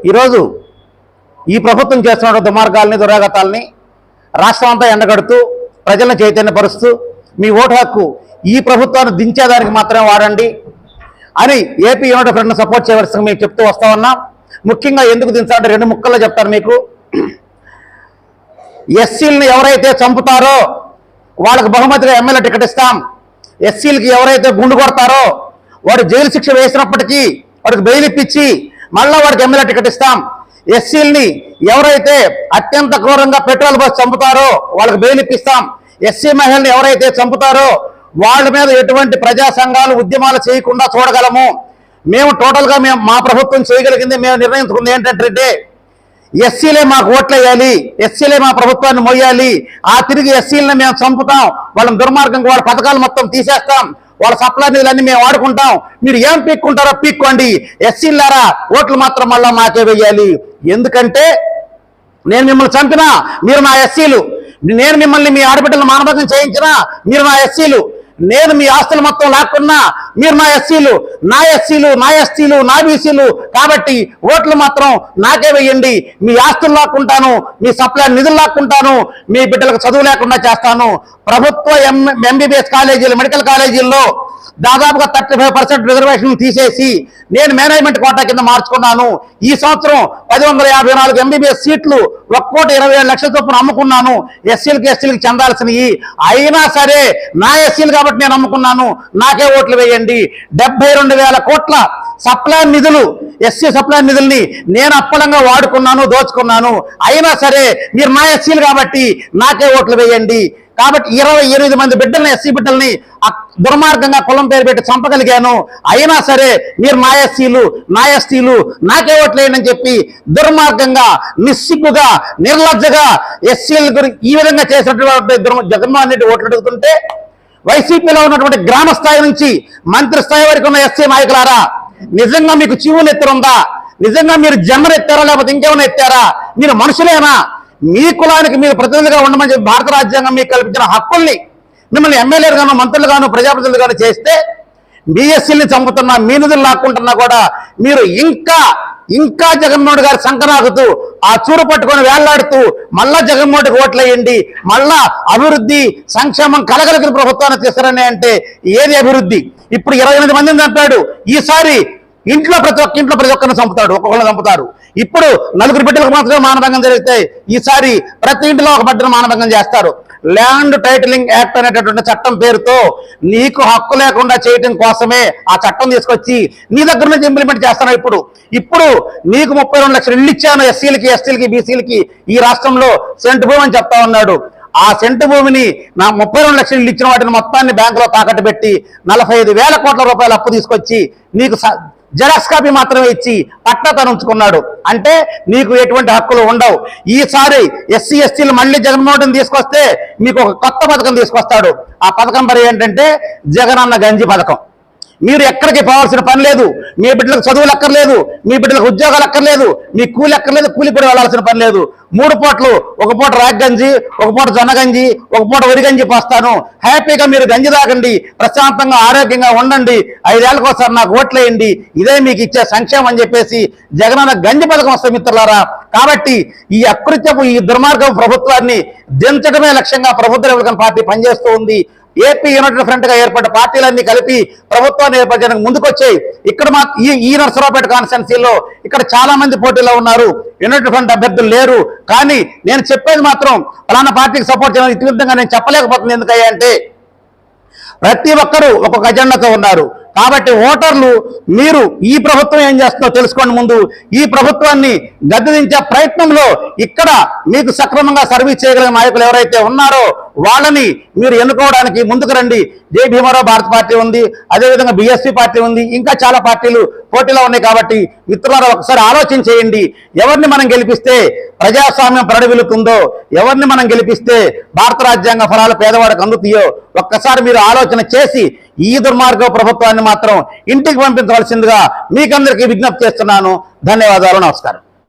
ఈరోజు ఈ ప్రభుత్వం చేస్తున్న దుర్మార్గాల్ని దురాగతాల్ని రాష్ట్రం అంతా ఎండగడుతూ ప్రజలను చైతన్యపరుస్తూ మీ ఓటు హక్కు ఈ ప్రభుత్వాన్ని దించేదానికి మాత్రమే వాడండి అని ఏపీ యూనిట్ ఫ్రంట్ను సపోర్ట్ చేయవలసింది మేము చెప్తూ వస్తా ఉన్నాం. ముఖ్యంగా ఎందుకు దించాలంటే 2 ముక్కల్లో చెప్తాను మీకు. ఎస్సీలను ఎవరైతే చంపుతారో వాళ్ళకు బహుమతిగా ఎమ్మెల్యే టికెట్ ఇస్తాం. ఎస్సీలకి ఎవరైతే గుండు కొడతారో వాడు జైలు శిక్ష వేసినప్పటికీ వాడికి బెయిల్ ఇప్పించి మళ్ళీ వాడికి ఎమ్మెల్యే టికెట్ ఇస్తాం. ఎస్సీలని ఎవరైతే అత్యంత క్రూరంగా పెట్రోల్ పోసి చంపుతారో వాళ్ళకి బెయిల్ ఇప్పిస్తాం. ఎస్సీ మహిళల్ని ఎవరైతే చంపుతారో వాళ్ళ మీద ఎటువంటి ప్రజా సంఘాలు ఉద్యమాలు చేయకుండా చూడగలము. మేము టోటల్గా మా ప్రభుత్వం చేయగలిగింది, మేము నిర్ణయించుకుంది ఏంటంటే ఎస్సీలే మాకు ఓట్లు వేయాలి, ఎస్సీలే మా ప్రభుత్వాన్ని మోయాలి. ఆ తిరిగి ఎస్సీలని మేము చంపుతాం, వాళ్ళని దుర్మార్గంగా వాళ్ళ పథకాలు మొత్తం తీసేస్తాం, వాళ్ళ సప్లై నిధులన్నీ మేము వాడుకుంటాం. మీరు ఏం పీక్కుంటారో పీక్కోండి, ఎస్సీలారా ఓట్లు మాత్రం మళ్ళీ మాకే వేయాలి. ఎందుకంటే నేను మిమ్మల్ని చంపినా మీరు నా ఎస్సీలు, నేను మిమ్మల్ని మీ ఆడబిడ్డలను మానభంగం చేయించినా మీరు నా ఎస్సీలు, నేను మీ ఆస్తులు మొత్తం లాక్కున్నా మీరు నా ఎస్సీలు, నా ఎస్సీలు, నా ఎస్టీలు, నా బీసీలు. కాబట్టి ఓట్లు మాత్రం నాకే వేయండి. మీ ఆస్తులు లాక్కుంటాను, మీ సప్లై నిధులు లాక్కుంటాను, మీ బిడ్డలకు చదువు లేకుండా చేస్తాను. ప్రభుత్వ ఎంబీబీఎస్ కాలేజీలు, మెడికల్ కాలేజీల్లో దాదాపుగా 35% రిజర్వేషన్ తీసేసి నేను మేనేజ్మెంట్ కోటా కింద మార్చుకున్నాను. ఈ సంవత్సరం 1054 ఎంబీబీఎస్ సీట్లు 1,27,00,000 చొప్పున అమ్ముకున్నాను. ఎస్సీలకి చెందాల్సినవి అయినా సరే నా ఎస్సీలు కాబట్టి నేను అమ్ముకున్నాను, నాకే ఓట్లు వేయండి. 72,000 కోట్ల సప్లై నిధులు, ఎస్సీ సప్లై నిధుల్ని నేను అప్పలంగా వాడుకున్నాను, దోచుకున్నాను. అయినా సరే మీరు నా ఎస్సీలు కాబట్టి నాకే ఓట్లు వేయండి. కాబట్టి 28 మంది బిడ్డల్ని, ఎస్సీ బిడ్డల్ని దుర్మార్గంగా కులం పేరు పెట్టి చంపగలిగాను. అయినా సరే మీరు నా ఎస్సీలు, నా ఎస్టీలు, నాకే ఓట్లేయండి అని చెప్పి దుర్మార్గంగా, నిస్సిగ్గుగా, నిర్లజ్జగా ఎస్సీల గురించి ఈ విధంగా చేసినటువంటి జగన్మోహన్ రెడ్డి ఓట్లు అడుగుతుంటే వైసీపీలో ఉన్నటువంటి గ్రామ స్థాయి నుంచి మంత్రి స్థాయి వరకు ఉన్న ఎస్సీ నాయకులారా, నిజంగా మీకు చెవులు ఎత్తురుందా? నిజంగా మీరు జన్మను ఎత్తారా లేకపోతే ఇంకేమైనా ఎత్తారా? మీరు మనుషులేనా? మీ కులానికి మీరు ప్రతినిధిగా ఉండమని చెప్పి భారత రాజ్యాంగం మీకు కల్పించిన హక్కుల్ని మిమ్మల్ని ఎమ్మెల్యేలుగాను, మంత్రులుగాను, ప్రజాప్రతినిధులుగాను చేస్తే బీఎస్సీని చంపుతున్నా, మీ నిధులు లాక్కుంటున్నా కూడా మీరు ఇంకా జగన్మోహన్ గారి సంకనాకుతూ ఆ చూరు పట్టుకొని వేళ్లాడుతూ మళ్ళా జగన్మోహన్కి ఓట్లేయండి, మళ్ళా అభివృద్ధి సంక్షేమం కలగలిగిన ప్రభుత్వాన్ని తీస్తారని అంటే ఏది అభివృద్ధి? ఇప్పుడు 28 మందిని చంపాడు, ఈసారి ప్రతి ఒక్కరిని చంపుతాడు, ఒక్కొక్కరిని చంపుతారు. ఇప్పుడు 4 బిడ్డలకు మాత్రమే మానభంగం జరిగితే ఈసారి ప్రతి ఇంటిలో ఒక బిడ్డను మానభంగం చేస్తారు. ల్యాండ్ టైటిలింగ్ యాక్ట్ అనేటటువంటి చట్టం పేరుతో నీకు హక్కు లేకుండా చేయటం కోసమే ఆ చట్టం తీసుకొచ్చి నీ దగ్గర నుంచి ఇంప్లిమెంట్ చేస్తున్నావు. ఇప్పుడు నీకు 32 లక్షలు ఇల్లు ఇచ్చాను ఎస్సీలకి, ఎస్టీలకి, బీసీలకి ఈ రాష్ట్రంలో సెంటు భూమి అని చెప్తా ఉన్నాడు. ఆ సెంటు భూమిని నా 32 లక్షలు ఇల్లు ఇచ్చిన వాటిని మొత్తాన్ని బ్యాంకులో తాకట్టు పెట్టి 45,000 కోట్ల రూపాయలు అప్పు తీసుకొచ్చి నీకు జెరాక్స్ కాపీ మాత్రమే ఇచ్చి పట్టా తను ఉంచుకున్నాడు. అంటే నీకు ఎటువంటి హక్కులు ఉండవు. ఈసారి ఎస్సీ ఎస్టీలు మళ్ళీ జగన్మోహన్ తీసుకొస్తే మీకు ఒక కొత్త పథకం తీసుకొస్తాడు. ఆ పథకం మరి ఏంటంటే జగనన్న గంజి పథకం. మీరు ఎక్కడికి పోవాల్సిన పని లేదు, మీ బిడ్డలకు చదువులు అక్కర్లేదు, మీ బిడ్డలకు ఉద్యోగాలు అక్కర్లేదు, మీ కూలి అక్కర్లేదు, కూలి కూడా వెళ్ళాల్సిన పని లేదు. 3 పూటలు, ఒక పూట రాగి గంజి, ఒక పూట జొన్న గంజి, ఒక పూట వరి గంజి పోస్తాను. హ్యాపీగా మీరు గంజి తాగండి, ప్రశాంతంగా ఆరోగ్యంగా ఉండండి, 5 ఏళ్ళకోసారి నాకు ఓట్లేయండి, ఇదే మీకు ఇచ్చే సంక్షేమం అని చెప్పేసి జగనన్న గంజి పథకం వస్తే మిత్రులారా. కాబట్టి ఈ అకృత్యపు, ఈ దుర్మార్గం ప్రభుత్వాన్ని దించడమే లక్ష్యంగా ప్రభుత్వ రిపబ్లికన్ పార్టీ పనిచేస్తూ ఉంది. ఏపీ యూనిట్ ఫ్రంట్ గా ఏర్పడ్డ పార్టీలన్నీ కలిపి ప్రభుత్వాన్ని ఏర్పరచడానికి ముందుకొచ్చాయి. ఇక్కడ ఈ నర్సరావుపేట కాన్స్టిట్యున్సీలో ఇక్కడ చాలా మంది పోటీలో ఉన్నారు, యూనిట్ ఫ్రంట్ అభ్యర్థులు లేరు. కానీ నేను చెప్పేది మాత్రం ఫలానా పార్టీకి సపోర్ట్ చేయడం ఇతివిధంగా నేను చెప్పలేకపోతుంది. ఎందుకయ్యా అంటే ప్రతి ఒక్కరూ ఒక్కొక్క అజెండాతో ఉన్నారు. కాబట్టి ఓటర్లు మీరు ఈ ప్రభుత్వం ఏం చేస్తుందో తెలుసుకోండి. ముందు ఈ ప్రభుత్వాన్ని గద్దెదించే ప్రయత్నంలో ఇక్కడ మీకు సక్రమంగా సర్వీస్ చేయగలిగిన నాయకులు ఎవరైతే ఉన్నారో వాళ్ళని మీరు ఎన్నుకోవడానికి ముందుకు రండి. జై భీమారావు భారత పార్టీ ఉంది, అదేవిధంగా బీఎస్పీ పార్టీ ఉంది, ఇంకా చాలా పార్టీలు పోటీలో ఉన్నాయి. కాబట్టి మిత్రులారా ఒకసారి ఆలోచన చేయండి. ఎవరిని మనం గెలిపిస్తే ప్రజాస్వామ్యం పరిడవిల్లుతుందో, ఎవరిని మనం గెలిపిస్తే భారత రాజ్యాంగ ఫలాలు పేదవాడికి అందుతాయో ఒక్కసారి మీరు ఆలోచన చేసి ఈ దుర్మార్గ ప్రభుత్వాన్ని మాత్రం ఇంటికి పంపించవలసిందిగా మీకందరికీ విజ్ఞప్తి చేస్తున్నాను. ధన్యవాదాలు, నమస్కారం.